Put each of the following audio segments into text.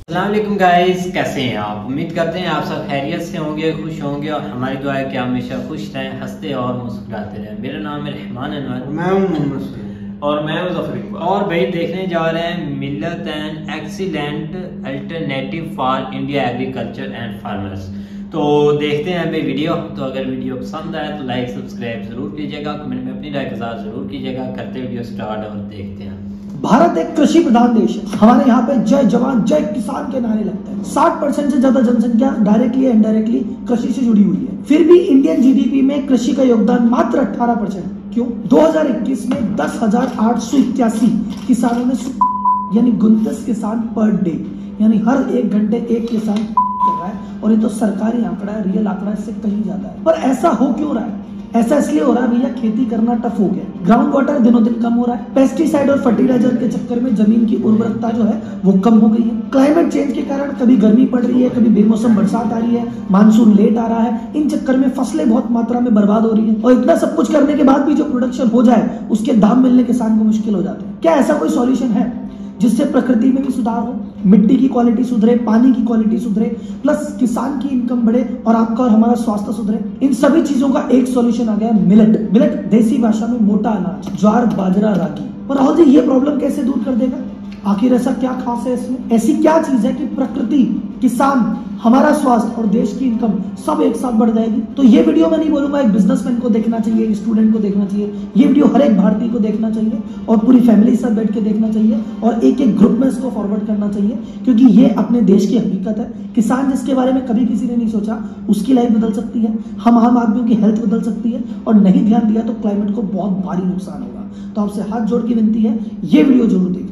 अस्सलामुअलैकुम गाइस, कैसे हैं आप? उम्मीद करते हैं आप सब खैरियत से होंगे, खुश होंगे और हमारी दुआ है कि आप हमेशा खुश रहें, हंसते और मुस्कुराते रहें। मेरा नाम है रहमान अनवर, मैं हूं मोहम्मद और मैं मुज़फ़्फ़र इकबाल। और भाई देखने जा रहे हैं मिलत and excellent alternative for India agriculture and farmers. तो देखते हैं भाई वीडियो। तो अगर वीडियो पसंद आए तो लाइक सब्सक्राइब जरूर कीजिएगा, कमेंट में अपनी राय के साथ जरूर कीजिएगा। करते वीडियो स्टार्ट और देखते हैं। भारत एक कृषि प्रधान देश है। हमारे यहाँ पे जय जवान जय किसान के नारे लगते हैं। 60% से ज्यादा जनसंख्या डायरेक्टली इनडायरेक्टली कृषि से जुड़ी हुई है। फिर भी इंडियन जीडीपी में कृषि का योगदान मात्र 18%। क्यों? 2021 में 10,881 किसानों ने यानी 29 किसान पर डे, यानी हर 1 घंटे 1 किसान कर रहा है। और ये तो सरकारी आंकड़ा है, रियल आंकड़ा इससे कहीं ज्यादा है। पर ऐसा हो क्यों रहा है? ऐसा इसलिए हो रहा है भैया, खेती करना टफ हो गया, ग्राउंड वाटर दिनों दिन कम हो रहा है, पेस्टिसाइड और फर्टिलाइजर के चक्कर में जमीन की उर्वरकता जो है वो कम हो गई है। क्लाइमेट चेंज के कारण कभी गर्मी पड़ रही है, कभी बेमौसम बरसात आ रही है, मानसून लेट आ रहा है। इन चक्कर में फसलें बहुत मात्रा में बर्बाद हो रही है। और इतना सब कुछ करने के बाद भी जो प्रोडक्शन हो जाए उसके दाम मिलने किसान को मुश्किल हो जाते हैं। क्या ऐसा कोई सॉल्यूशन है जिससे प्रकृति में भी सुधार हो, मिट्टी की क्वालिटी सुधरे, पानी की क्वालिटी सुधरे, प्लस किसान की इनकम बढ़े और आपका और हमारा स्वास्थ्य सुधरे? इन सभी चीजों का एक सॉल्यूशन आ गया, मिलेट। मिलेट देसी भाषा में मोटा अनाज, ज्वार, बाजरा, रागी। पर राहुल जी, ये प्रॉब्लम कैसे दूर कर देगा? आखिर ऐसा क्या खास है इसमें? ऐसी क्या चीज है कि प्रकृति, किसान, हमारा स्वास्थ्य और देश की इनकम सब एक साथ बढ़ जाएगी? तो ये वीडियो मैं नहीं बोलूंगा एक बिजनेसमैन को देखना चाहिए, एक स्टूडेंट को देखना चाहिए। ये वीडियो हर एक भारतीय को देखना चाहिए और पूरी फैमिली के साथ बैठ के देखना चाहिए और एक एक ग्रुप में इसको फॉरवर्ड करना चाहिए, क्योंकि ये अपने देश की हकीकत है। किसान जिसके बारे में कभी किसी ने नहीं सोचा, उसकी लाइफ बदल सकती है, हम आम आदमियों की हेल्थ बदल सकती है, और नहीं ध्यान दिया तो क्लाइमेट को बहुत भारी नुकसान होगा। तो आपसे हाथ जोड़ के विनती है, ये वीडियो जरूर देखना।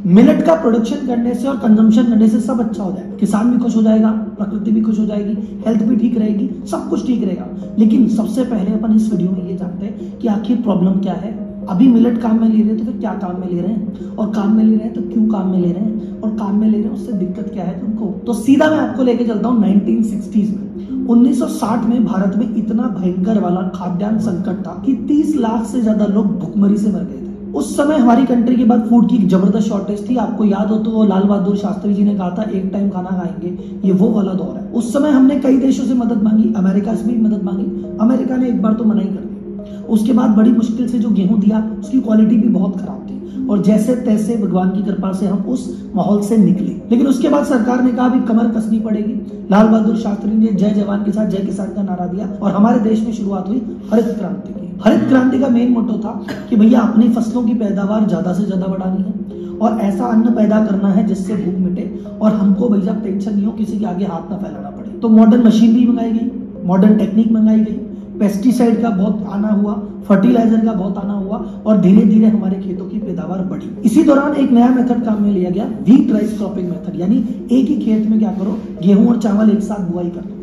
मिलेट का प्रोडक्शन करने से और कंजम्पशन करने से सब अच्छा हो जाएगा। किसान भी खुश हो जाएगा, प्रकृति भी खुश हो जाएगी, हेल्थ भी ठीक रहेगी, सब कुछ ठीक रहेगा। लेकिन सबसे पहले अपन इस वीडियो में ये जानते हैं कि आखिर प्रॉब्लम क्या है। अभी मिलेट काम में ले रहे हैं तो फिर क्या काम में ले रहे हैं, और काम में ले रहे हैं तो क्यों काम में ले रहे हैं, और काम में ले रहे हैं उससे दिक्कत क्या है तुमको? तो सीधा मैं आपको लेके चलता हूँ 1960s में। 1960 में भारत में इतना भयंकर वाला खाद्यान्न संकट था कि 30 लाख से ज्यादा लोग भुखमरी से मर गए थे। उस समय हमारी कंट्री के बाद फूड की जबरदस्त शॉर्टेज थी। आपको याद हो तो वो लाल बहादुर शास्त्री जी ने कहा था एक टाइम खाना खाएंगे, ये वो वाला दौर है। उस समय हमने कई देशों से मदद मांगी, अमेरिका से भी मदद मांगी, अमेरिका ने एक बार तो मना ही कर दिया। उसके बाद बड़ी मुश्किल से जो गेहूं दिया उसकी क्वालिटी भी बहुत खराब थी, और जैसे तैसे भगवान की कृपा से हम उस माहौल से निकले। लेकिन उसके बाद सरकार ने कहा भी कमर कसनी पड़ेगी। लाल बहादुर शास्त्री ने जय जवान के साथ जय किसान का नारा दिया और हमारे देश में शुरुआत हुई हरित क्रांति की। हरित क्रांति का मेन मोटो था कि भैया अपनी फसलों की पैदावार ज्यादा से ज्यादा बढ़ानी है और ऐसा अन्न पैदा करना है जिससे भूख मिटे और हमको भैया टेंशन नहीं हो, किसी के आगे हाथ ना फैलाना पड़े। तो मॉडर्न मशीनरी मंगाई गई, मॉडर्न टेक्निक मंगाई गई, पेस्टिसाइड का बहुत आना हुआ, फर्टिलाइजर का बहुत आना हुआ, और धीरे धीरे हमारे खेतों की पैदावार बढ़ी। इसी दौरान एक नया मेथड काम में लिया गया, व्हीट राइस क्रॉपिंग मेथड। यानी एक ही खेत में क्या करो, गेहूं और चावल एक साथ बुआई कर दो।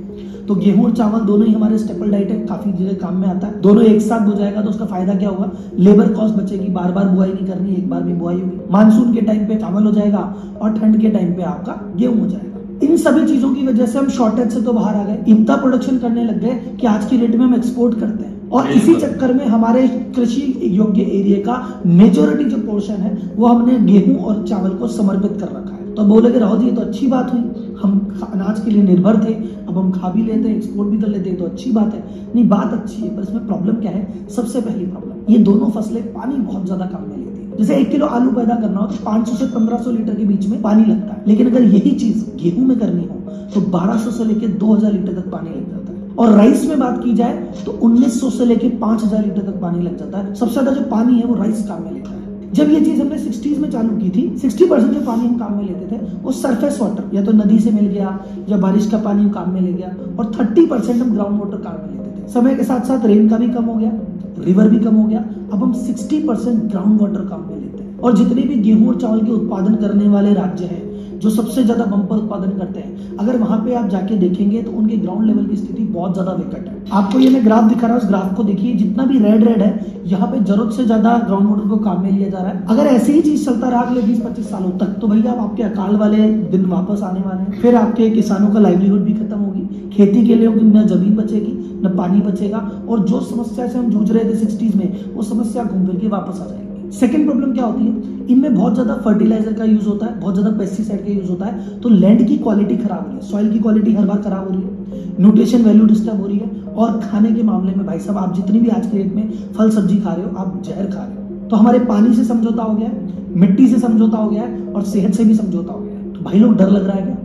तो गेहूं और चावल दोनों ही हमारे स्टेपल डाइट है, काफी जगह काम में आता है। दोनों एक साथ हो जाएगा तो उसका फायदा क्या होगा? लेबर कॉस्ट बचेगी, बार बार बुआई नहीं करनी, एक बार भी बुआई होगी। मानसून के टाइम पे चावल हो जाएगा और ठंड के टाइम पे आपका गेहूं हो जाएगा। इन सभी चीजों की वजह से हम शॉर्टेज से तो बाहर आ गए, इतना प्रोडक्शन करने लग गए कि आज की डेट में हम एक्सपोर्ट करते हैं। और इसी चक्कर में हमारे कृषि योग्य एरिया का मेजोरिटी जो पोर्शन है वो हमने गेहूं और चावल को समर्पित कर रखा है। तो बोलेगे राहुल जी ये तो अच्छी बात हुई, हम अनाज के लिए निर्भर थे, अब हम खा भी लेते हैं, एक्सपोर्ट भी कर लेते हैं, तो अच्छी बात है। नहीं, बात अच्छी है, पर इसमें प्रॉब्लम क्या है? सबसे पहली प्रॉब्लम, ये दोनों फसलें पानी बहुत ज्यादा काम में लेती है। जैसे 1 किलो आलू पैदा करना हो तो 500 से 1500 लीटर के बीच में पानी लगता है, लेकिन अगर यही चीज गेहूं में करनी हो तो 1200 से लेकर 2000 लीटर तक पानी लग जाता है। और राइस में बात की जाए तो 1900 से लेकर 5000 लीटर तक पानी लग जाता है। सबसे ज्यादा जो पानी है वो राइस काम में लेता है। जब ये चीज हमने 60s में चालू की थी, 60% जो पानी हम काम में लेते थे वो सरफेस वाटर, या तो नदी से मिल गया या बारिश का पानी काम में ले गया, और 30% हम ग्राउंड वाटर काम में लेते थे। समय के साथ साथ रेन का भी कम हो गया, रिवर भी कम हो गया, अब हम 60% ग्राउंड वाटर काम में लेते हैं। और जितने भी गेहूं और चावल के उत्पादन करने वाले राज्य हैं, जो सबसे ज्यादा बम्पर उत्पादन करते हैं, अगर वहां पे आप जाके देखेंगे तो उनके ग्राउंड लेवल की स्थिति बहुत ज्यादा विकट है। आपको ये मैं ग्राफ दिखा रहा हूँ, उस ग्राफ को देखिए, जितना भी रेड है, यहाँ पे जरूरत से ज्यादा ग्राउंड वाटर को काम में लिया जा रहा है। अगर ऐसे ही चीज चलता रहा अगले 20-25 सालों तक, तो भैया आपके अकाल वाले दिन वापस आने वाले हैं। फिर आपके किसानों का लाइवलीहुड भी खत्म होगी, खेती के लिए न जमीन बचेगी न पानी बचेगा, और जो समस्या से हम जूझ रहे थे 60s में, वो समस्या घूम फिर के वापस आ जाएगी। सेकेंड प्रॉब्लम क्या होती है, इनमें बहुत ज्यादा फर्टिलाइजर का यूज होता है, बहुत ज्यादा पेस्टिसाइड का यूज होता है, तो लैंड की क्वालिटी खराब हो रही है, सॉइल की क्वालिटी हर बार खराब हो रही है, न्यूट्रिशन वैल्यू डिस्टर्ब हो रही है, और खाने के मामले में भाई साहब आप जितनी भी आज के डेट में फल सब्जी खा रहे हो, आप जहर खा रहे हो। तो हमारे पानी से समझौता हो गया है, मिट्टी से समझौता हो गया है, और सेहत से भी समझौता हो गया है। तो भाई लोग डर लग रहा है क्या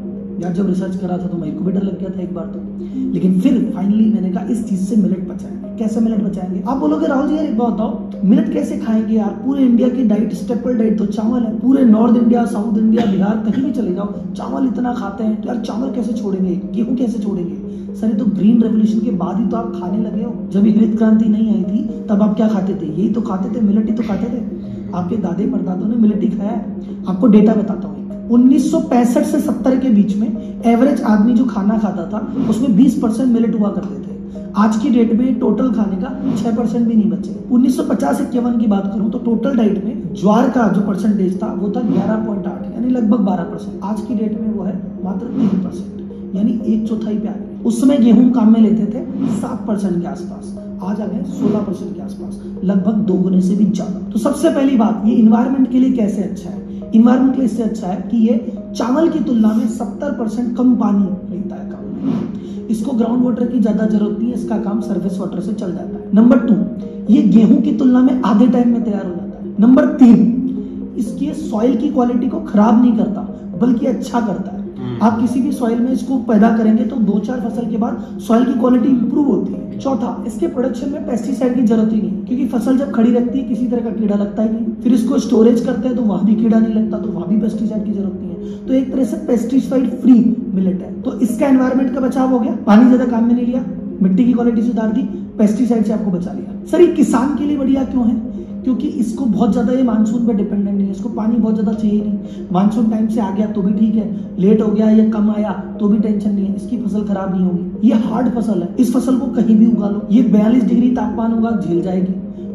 यार, जब रिसर्च करा था तो मेरे को भी डर लग गया था एक बार तो, लेकिन फिर फाइनली मैंने कहा इस चीज से मिलेट बचाएंगे। कैसे मिलेट बचाएंगे? आप बोलोगे राहुल जी यार एक बात बताओ, मिलेट कैसे खाएंगे यार? पूरे इंडिया की डाइट, स्टेपल डाइट तो चावल है। पूरे north India, south India, Bihar, कहीं भी चले जाओ चावल इतना खाते हैं, तो यार चावल कैसे छोड़ेंगे, गेहूं कैसे छोड़ेंगे? सर ये तो ग्रीन रेवोल्यूशन के बाद ही तो आप खाने लगे हो। जब हरित क्रांति नहीं आई थी तब आप क्या खाते थे? यही तो खाते थे, मिलेट ही तो खाते थे। आपके दादे परदादों ने मिलेट ही खाया है। आपको डेटा बताता हूँ, 1965 से 70 के बीच में एवरेज आदमी जो खाना खाता था उसमें 20% मिलेट हुआ करते थे। आज की डेट में टोटल खाने का 6% भी नहीं बचे। 1950-51 की बात करूं तो टोटल डाइट में ज्वार का जो परसेंटेज था वो था 11.8, यानी लगभग 12%। आज की डेट में वो है मात्र 3%, यानी 1/4 पे आ गए। उस समय गेहूं काम में लेते थे 7% के आसपास, आज आ गए 16% के आसपास, लगभग 2 गुने से भी ज्यादा। तो सबसे पहली बात, ये इन्वायरमेंट के लिए कैसे अच्छा है? इन्वायरमेंट के लिए इससे अच्छा है कि ये चावल की तुलना में 70% कम पानी लेता है काम में। इसको ग्राउंड वाटर की ज्यादा जरूरत नहीं है, इसका काम सरफेस वाटर से चल जाता है। नंबर 2, ये गेहूं की तुलना में आधे टाइम में तैयार हो जाता है। नंबर 3, इसकी सॉइल की क्वालिटी को खराब नहीं करता बल्कि अच्छा करता है। आप किसी भी सॉइल में इसको पैदा करेंगे तो 2-4 फसल के बाद सॉइल की क्वालिटी इंप्रूव होती है। चौथा, इसके प्रोडक्शन में पेस्टिसाइड की जरूरत ही नहीं, क्योंकि फसल जब खड़ी रहती है किसी तरह का कीड़ा लगता ही नहीं। फिर इसको स्टोरेज करते हैं तो वहां भी कीड़ा नहीं लगता, तो वहां भी पेस्टिसाइड की जरूरत नहीं है। तो एक तरह से पेस्टिसाइड फ्री मिलेट है। तो इसका एनवायरमेंट का बचाव हो गया, पानी ज्यादा काम में नहीं लिया, मिट्टी की क्वालिटी सुधार दी, पेस्टिसाइड से आपको बचा लिया। सर ये किसान के लिए बढ़िया क्यों है? क्योंकि इसको बहुत ज्यादा ये मानसून पे डिपेंडेंट नहीं है, इसको पानी बहुत ज्यादा चाहिए नहीं। मानसून टाइम से आ गया तो भी ठीक है, लेट हो गया या कम आया तो भी टेंशन नहीं है, इसकी फसल खराब नहीं होगी। ये हार्ड फसल है, इस फसल को कहीं भी उगा लो, ये 42 डिग्री तापमान होगा झेल जाएगी।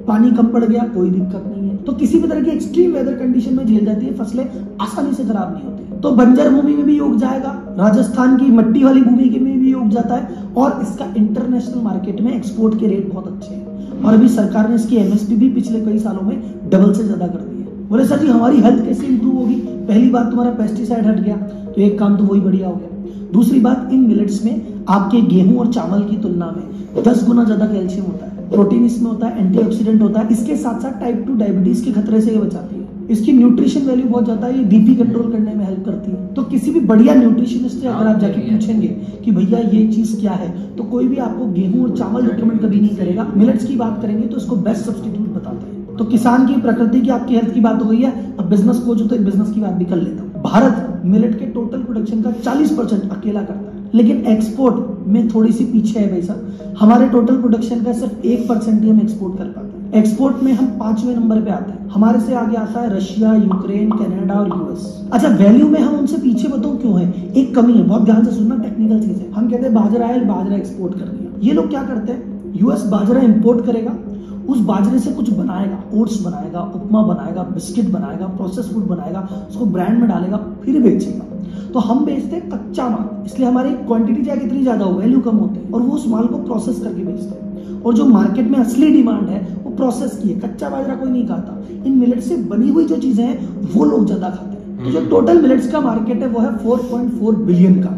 पानी कम पड़ गया कोई दिक्कत नहीं है, तो किसी भी तरह की एक्सट्रीम वेदर कंडीशन में झेल जाती है, फसलें आसानी से खराब नहीं होती। तो बंजर भूमि में भी उग जाएगा, राजस्थान की मट्टी वाली भूमि में भी उग जाता है, और इसका इंटरनेशनल मार्केट में एक्सपोर्ट के रेट बहुत अच्छे हैं। और अभी सरकार ने इसकी एमएसपी भी पिछले कई सालों में डबल से ज्यादा कर दी है। बोले सर जी हमारी हेल्थ कैसे इंप्रूव होगी? पहली बात, तुम्हारा पेस्टिसाइड हट गया तो एक काम तो वही बढ़िया हो गया। दूसरी बात, इन मिलेट्स में आपके गेहूं और चावल की तुलना में 10 गुना ज्यादा कैल्शियम होता है, प्रोटीन इसमें होता है, एंटीऑक्सीडेंट होता है, इसके साथ साथ टाइप 2 डायबिटीज के खतरे से ये बचाती है। इसकी न्यूट्रिशन वैल्यू बहुत ज्यादा है, ये बीपी कंट्रोल करने में हेल्प करती है। तो किसी भी बढ़िया न्यूट्रिशनिस्ट से अगर आप जाके पूछेंगे कि भैया ये चीज क्या है, तो कोई भी आपको गेहूं और चावल रिकमेंड कभी नहीं करेगा। मिलेट्स की बात करेंगे तो इसको बेस्ट सब्स्टिट्यूट बताते हैं। तो किसान की, प्रकृति की, आपकी हेल्थ की बात हो गई है, अब बिजनेस कोच हो तो एक बिजनेस की बात भी कर लेता हूँ। भारत मिलेट के टोटल प्रोडक्शन का 40% अकेला करता है, लेकिन एक्सपोर्ट में थोड़ी सी पीछे है भाई साहब। हमारे टोटल प्रोडक्शन का सिर्फ 1% ही हम एक्सपोर्ट कर पाते हैं। एक्सपोर्ट में हम 5वें नंबर पे आते हैं, हमारे से आगे आता है रशिया, यूक्रेन, कनाडा और यूएस। अच्छा, वैल्यू में हम उनसे पीछे बताऊं क्यों है? एक कमी है, बहुत ध्यान से सुनना, टेक्निकल चीज है। हम कहते हैं बाजरा है, बाजरा एक्सपोर्ट कर दिया। ये लोग क्या करते हैं, यूएस बाजरा इंपोर्ट करेगा, उस बाजरे से कुछ बनाएगा, ओट्स बनाएगा, उपमा बनाएगा, बिस्किट बनाएगा, प्रोसेस फूड बनाएगा, उसको ब्रांड में डालेगा, फिर बेचेगा। तो हम बेचते हैं कच्चा माल, इसलिए हमारी क्वांटिटी चाहे कितनी ज्यादा हो, वैल्यू कम होती है, और वो उस माल को प्रोसेस करके बेचते हैं। और जो मार्केट में असली डिमांड है वो प्रोसेस की है, कच्चा बाजरा कोई नहीं खाता। इन मिलेट से बनी हुई जो चीजें हैं वो लोग ज्यादा खाते हैं। तो जो टोटल मिलेट्स का मार्केट है वो है 4.4 बिलियन का,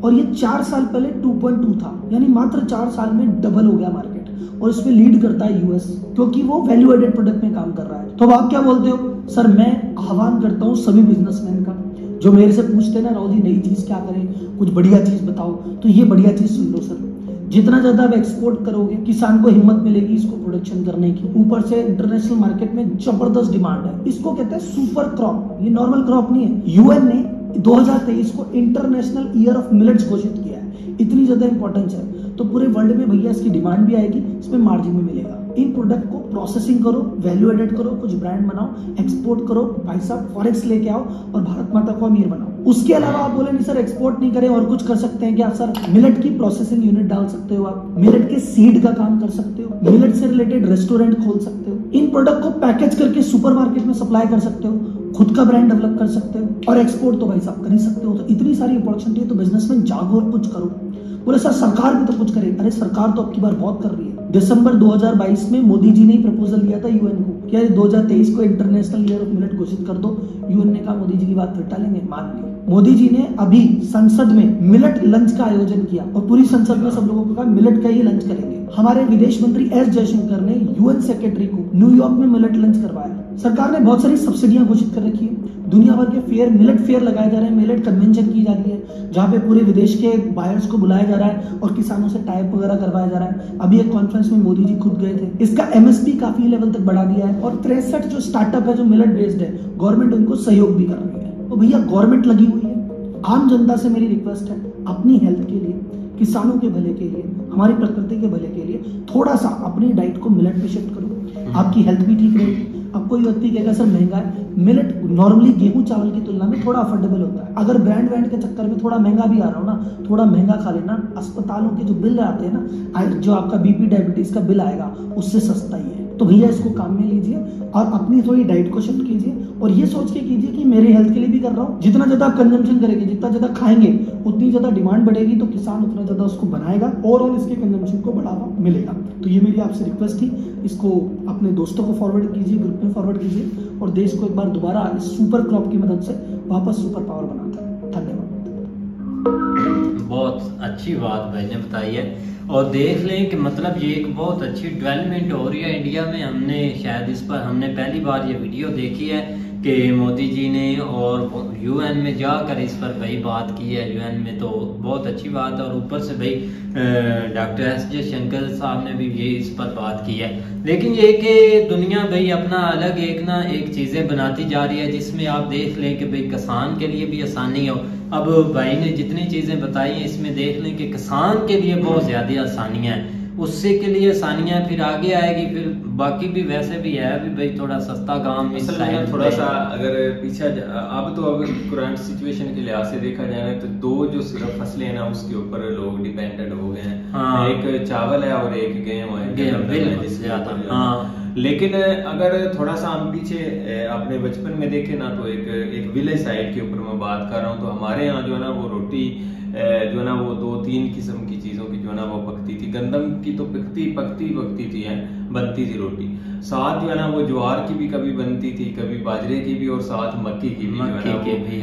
और ये 4 साल पहले 2.2 था, यानी मात्र 4 साल में डबल हो गया मार्केट। और इसमें लीड करता है यूएस, क्योंकि वो वैल्यू एडेड प्रोडक्ट में काम कर रहा है। तो अब आप क्या बोलते हो? सर मैं आह्वान करता हूँ सभी बिजनेसमैन का, जो मेरे से पूछते हैं ना राहुल जी नई चीज क्या करें, कुछ बढ़िया चीज बताओ, तो ये बढ़िया चीज सुन लो सर। जितना ज्यादा आप एक्सपोर्ट करोगे, किसान को हिम्मत मिलेगी इसको प्रोडक्शन करने की। ऊपर से इंटरनेशनल मार्केट में जबरदस्त डिमांड है। इसको कहते हैं सुपर क्रॉप, ये नॉर्मल क्रॉप नहीं है। यूएन ने 2023 को इंटरनेशनल ईयर ऑफ मिलेट्स घोषित किया है। इतनी ज्यादा इंपॉर्टेंस है, तो पूरे वर्ल्ड में भैया इसकी डिमांड भी आएगी, इसमें मार्जिन भी मिलेगा। इन प्रोडक्ट को प्रोसेसिंग करो, वैल्यू एडेड करो, कुछ ब्रांड बनाओ, एक्सपोर्ट करो, भाई साहब फॉरेक्स लेके आओ और भारत माता को अमीर बनाओ। उसके अलावा आप बोले नहीं सर एक्सपोर्ट नहीं करें और कुछ कर सकते हैं क्या? सर मिलेट की प्रोसेसिंग यूनिट डाल सकते हो आप, मिलेट के सीड का काम कर सकते हो, मिलेट से रिलेटेड रेस्टोरेंट खोल सकते हो, इन प्रोडक्ट को पैकेज करके सुपरमार्केट में सप्लाई कर सकते हो, खुद का ब्रांड डेवलप कर सकते हो और एक्सपोर्ट तो भाई साहब कर ही सकते हो। तो इतनी सारी अपॉर्चुनिटी है, तो बिजनेसमैन जागो और कुछ करो। बोले सर सरकार भी तो कुछ करे। अरे सरकार तो अब की बार बहुत कर रही है। दिसंबर 2022 में मोदी जी ने ही प्रपोजल दिया था यूएन को, क्या 2023 को इंटरनेशनल ईयर ऑफ मिलेट घोषित कर दो। यूएन ने कहा मोदी जी की बात फिर टालेंगे, मान ली। मोदी जी ने अभी संसद में मिलेट लंच का आयोजन किया और पूरी संसद में सब लोगों को कहा मिलेट का ही लंच करेंगे। हमारे विदेश मंत्री एस जयशंकर ने यूएन सेक्रेटरी को न्यूयॉर्क में मिलेट लंच करवाया। सरकार ने बहुत सारी सब्सिडियां घोषित कर रखी है। दुनिया भर के फेयर, मिलेट फेयर लगाए जा रहे हैं, मिलेट कन्वेंशन की जा रही है, जहां पे पूरे विदेश के बायर्स को बुलाया जा रहा है और किसानों से टाइप वगैरह करवाया जा रहा है। अभी एक कॉन्फ्रेंस में मोदी जी खुद गए थे। इसका एमएसपी काफी लेवल तक बढ़ा दिया है और 63 जो स्टार्टअप है जो मिलेट बेस्ड है, गवर्नमेंट उनको सहयोग भी कर रही है। तो भैया गवर्नमेंट लगी हुई है। आम जनता से मेरी रिक्वेस्ट है, अपनी हेल्थ के लिए, किसानों के भले के लिए, हमारी प्रकृति के भले के लिए थोड़ा सा अपनी डाइट को मिलेट पे शिफ्ट करो, आपकी हेल्थ भी ठीक रहेगी। अब कोई व्यक्ति कहेगा सर महंगा है, मिलेट नॉर्मली गेहूं चावल की तुलना में थोड़ा अफोर्डेबल होता है। अगर ब्रांड व्रांड के चक्कर में थोड़ा महंगा भी आ रहा हो ना, थोड़ा महंगा खा लेना, अस्पतालों के जो बिल आते हैं ना, जो आपका बीपी डायबिटीज का बिल आएगा उससे सस्ता ही है। तो भैया इसको काम में लीजिए और अपनी थोड़ी डाइट को शिफ्ट कीजिए और ये सोच के कीजिए कि मेरे हेल्थ के लिए भी कर रहा हूँ। जितना ज्यादा आप कंजम्पशन करेंगे, जितना ज्यादा खाएंगे, उतनी ज्यादा डिमांड बढ़ेगी, तो किसान उतना ज्यादा उसको बनाएगा और इसके कंजम्पशन को बढ़ावा मिलेगा। तो ये मेरी आपसे रिक्वेस्ट थी, इसको अपने दोस्तों को फॉरवर्ड कीजिए, ग्रुप में फॉरवर्ड कीजिए और देश को एक बार दोबारा इस सुपर क्रॉप की मदद से वापस सुपर पावर बनाता है। धन्यवाद। बहुत अच्छी बात भाई ने बताई है और देख लें कि मतलब ये एक बहुत अच्छी डेवलपमेंट हो रही है इंडिया में। हमने शायद इस पर हमने पहली बार ये वीडियो देखी है कि मोदी जी ने और यूएन में जाकर इस पर भाई बात की है यूएन में, तो बहुत अच्छी बात है। और ऊपर से भाई डॉक्टर एस जयशंकर साहब ने भी ये इस पर बात की है। लेकिन ये कि दुनिया भाई अपना अलग एक चीज़ें बनाती जा रही है, जिसमें आप देख लें कि भाई किसान के लिए भी आसानी हो। अब भाई ने जितनी चीज़ें बताई हैं इसमें देख लें कि किसान के लिए बहुत ज़्यादा आसानियाँ हैं, उससे के लिए आसानियाँ फिर आगे आएगी, फिर बाकी भी वैसे भी है अभी भाई थोड़ा सस्ता काम थोड़ा सा अगर पीछे अब तो अगर करंट सिचुएशन के लिहाज से देखा जाए तो दो जो सिर्फ फसलें हैं ना उसके ऊपर लोग डिपेंडेंट हो गए हैं। हाँ। एक चावल है और एक गेहूं है। हाँ। लेकिन अगर थोड़ा सा हम पीछे अपने बचपन में देखें ना तो एक विलेज साइड के ऊपर मैं बात कर रहा हूँ, तो हमारे यहाँ जो है ना वो रोटी जो है ना वो 2-3 किस्म की चीजों की जो है ना वो पकती थी। गंदम की तो पकती थी बनती थी रोटी, साथ जो है ना वो ज्वार की भी कभी बनती थी, कभी बाजरे की भी और साथ मक्की की भी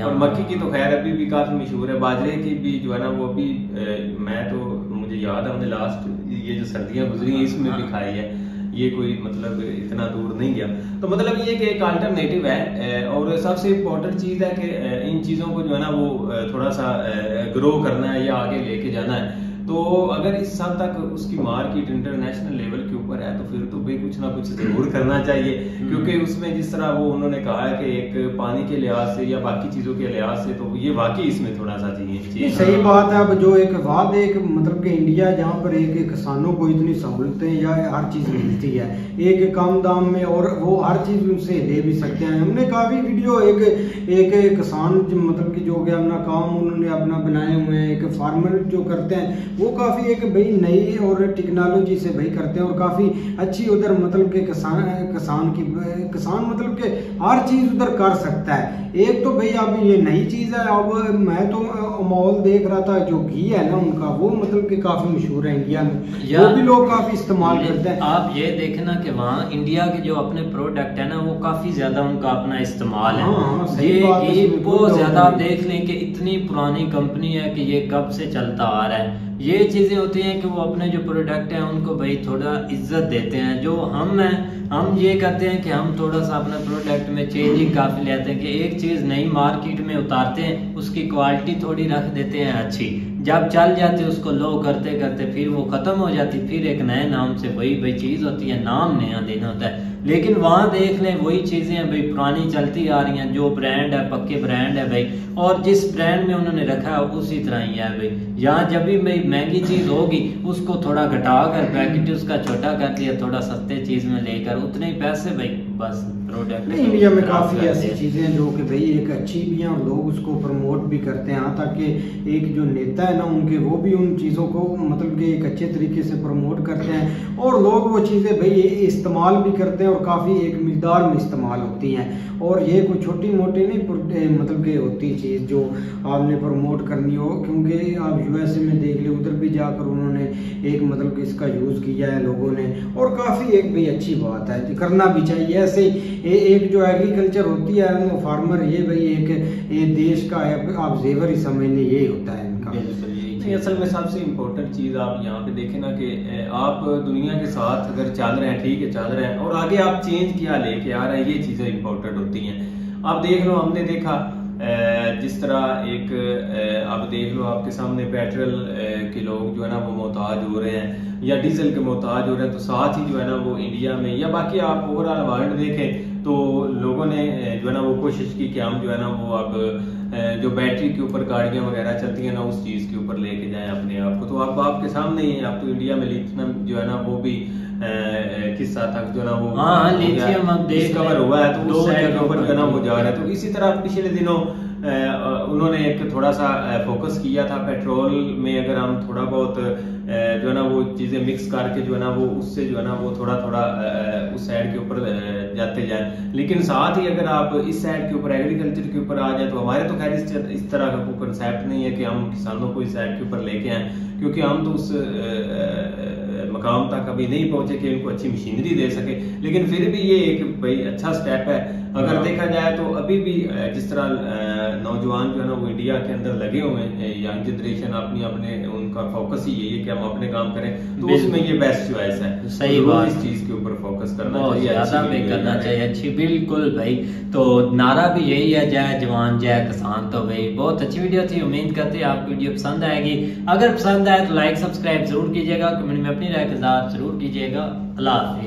और मक्की की तो खैर अभी भी काफी मशहूर है। बाजरे की भी जो है ना वो अभी मैं तो मुझे याद है हमने लास्ट ये जो सर्दियां गुजरी इसमें भी खाई है, ये कोई मतलब इतना दूर नहीं गया। तो मतलब ये कि एक अल्टरनेटिव है और सबसे इम्पोर्टेंट चीज़ है कि इन चीज़ों को जो है ना वो थोड़ा सा ग्रो करना है या आगे लेके जाना है। तो अगर इस साल तक उसकी मार्केट इंटरनेशनल लेवल के ऊपर है तो फिर तो भाई कुछ ना कुछ जरूर करना चाहिए, क्योंकि उसमें जिस तरह वो उन्होंने कहा है कि एक पानी के लिहाज से या बाकी चीजों के लिहाज से तो ये वाकई इसमें थोड़ा सा चाहिए। सही बात है। अब जो एक वाद एक मतलब कि इंडिया जहाँ पर एक किसानों को इतनी सहूलतें या हर चीज मिलती है एक कम दाम में और वो हर चीज उनसे ले भी सकते हैं। हमने काफी वीडियो एक किसान मतलब कि जो कि अपना काम उन्होंने अपना बनाए हुए हैं, एक फार्मर जो करते हैं वो काफी एक भाई नई और टेक्नोलॉजी से भाई करते हैं और काफी अच्छी उधर मतलब के किसान मतलब के हर चीज उधर कर सकता है। एक तो भाई अब ये नई चीज है। अब मैं तो माहौल देख रहा था जो घी है ना उनका वो मतलब कि काफी मशहूर है इंडिया में, वो भी लोग काफी इस्तेमाल करते हैं। आप ये देखना कि वहाँ इंडिया के जो अपने प्रोडक्ट है ना वो काफी ज्यादा उनका अपना इस्तेमाल है। ये बहुत ज्यादा आप देख लें कि इतनी पुरानी कंपनी है कि ये कब से चलता आ रहा है। ये चीजें होती हैं कि वो अपने जो प्रोडक्ट हैं उनको भाई थोड़ा इज्जत देते हैं। जो हम ये करते हैं कि हम थोड़ा सा अपने प्रोडक्ट में चेंजिंग काफी लेते हैं कि एक चीज नई मार्केट में उतारते हैं, उसकी क्वालिटी थोड़ी रख देते हैं अच्छी, जब चल जाते उसको लो करते करते फिर वो खत्म हो जाती, फिर एक नए नाम से वही चीज होती है, नाम नया देना होता है। लेकिन वहां देख लें वही चीजें हैं भाई पुरानी चलती आ रही हैं, जो ब्रांड है पक्के ब्रांड है भाई, और जिस ब्रांड में उन्होंने रखा है उसी तरह ही है भाई। यहाँ जब भी महंगी चीज होगी उसको थोड़ा घटा कर पैकेट उसका छोटा कर दिया, थोड़ा सस्ते चीज में लेकर उतने ही पैसे भाई बस प्रोडक्ट। नहीं, इंडिया में काफ़ी ऐसी चीज़ें जो कि भाई एक अच्छी भी हैं और लोग उसको प्रमोट भी करते हैं, यहाँ तक कि एक जो नेता है ना उनके वो भी उन चीज़ों को मतलब कि एक अच्छे तरीके से प्रमोट करते हैं और लोग वो चीज़ें भाई इस्तेमाल भी करते हैं और काफ़ी एक मिकदार में इस्तेमाल होती हैं। और ये कोई छोटी मोटी नहीं मतलब कि होती चीज़ जो आपने प्रमोट करनी हो, क्योंकि आप यूएसए में देख ले उधर भी जाकर उन्होंने एक मतलब कि इसका यूज़ किया है लोगों ने, और काफ़ी एक भाई अच्छी बात है, करना भी चाहिए ऐसे। एक जो एग्रीकल्चर होती है वो फार्मर ये भाई एक देश का आप जेवर ही समझने यही होता है इनका। नहीं, असल में सबसे इम्पोर्टेंट चीज़ आप यहाँ पे देखें ना कि आप दुनिया के साथ अगर चल रहे हैं, ठीक है चल रहे हैं, और आगे आप चेंज क्या लेके आ रहे हैं, ये चीज़ें इम्पोर्टेंट होती हैं। आप देख लो, हमने देखा जिस तरह एक आप देख लो आपके सामने पेट्रोल के लोग जो है ना वो मोहताज हो रहे हैं या डीजल के मोहताज हो रहे हैं, तो साथ ही जो है ना वो इंडिया में या बाकी आप ओवरऑल वर्ल्ड देखें तो लोगों ने जो है ना वो कोशिश की कि हम जो है ना वो अब जो बैटरी के ऊपर गाड़ियां वगैरह चलती हैं ना उस चीज़ के ऊपर लेके जाएं अपने आप को। तो अब आपके सामने ही है, अब तो इंडिया में लिथियम जो है ना वो भी किस्सा तक जो है ना वो लिथियम अब डिस्कवर हुआ है, तो उस साइड के ऊपर जो है ना वो जा रहा है। तो इसी तरह पिछले दिनों उन्होंने एक थोड़ा सा फोकस किया था पेट्रोल में, अगर हम थोड़ा बहुत जो है ना वो चीजें मिक्स करके जो है ना वो उससे जो है ना वो थोड़ा थोड़ा उस साइड के ऊपर जाते जाए। लेकिन साथ ही अगर आप इस साइड के ऊपर एग्रीकल्चर के ऊपर आ जाए तो हमारे तो खैर इस तरह का कोई कंसेप्ट नहीं है कि हम किसानों को इस साइड के ऊपर लेके आए, क्योंकि हम तो उस मकाम तक अभी नहीं पहुंचे कि उनको अच्छी मशीनरी दे सके। लेकिन फिर भी ये एक भाई अच्छा स्टेप है अगर देखा जाए तो। अभी भी जिस तरह नौजवान जो है ना वो इंडिया के अंदर लगे हुए हैं, यंग जनरेशन अपने उनका फोकस ही यही है कि हम अपने काम करें, तो उसमें ये बेस्ट चॉइस है। सही बात, इस चीज के ऊपर फोकस करना चाहिए, ज्यादा भी करना चाहिए। अच्छी बिल्कुल भाई, तो नारा भी यही है, जय जवान जय किसान। तो भाई बहुत अच्छी वीडियो थी, उम्मीद करते हैं आपको वीडियो पसंद आएगी। अगर पसंद आए तो लाइक सब्सक्राइब जरूर कीजिएगा, कमेंट में अपनी राय का इज़हार जरूर कीजिएगा। अल्लाह हाफिज़।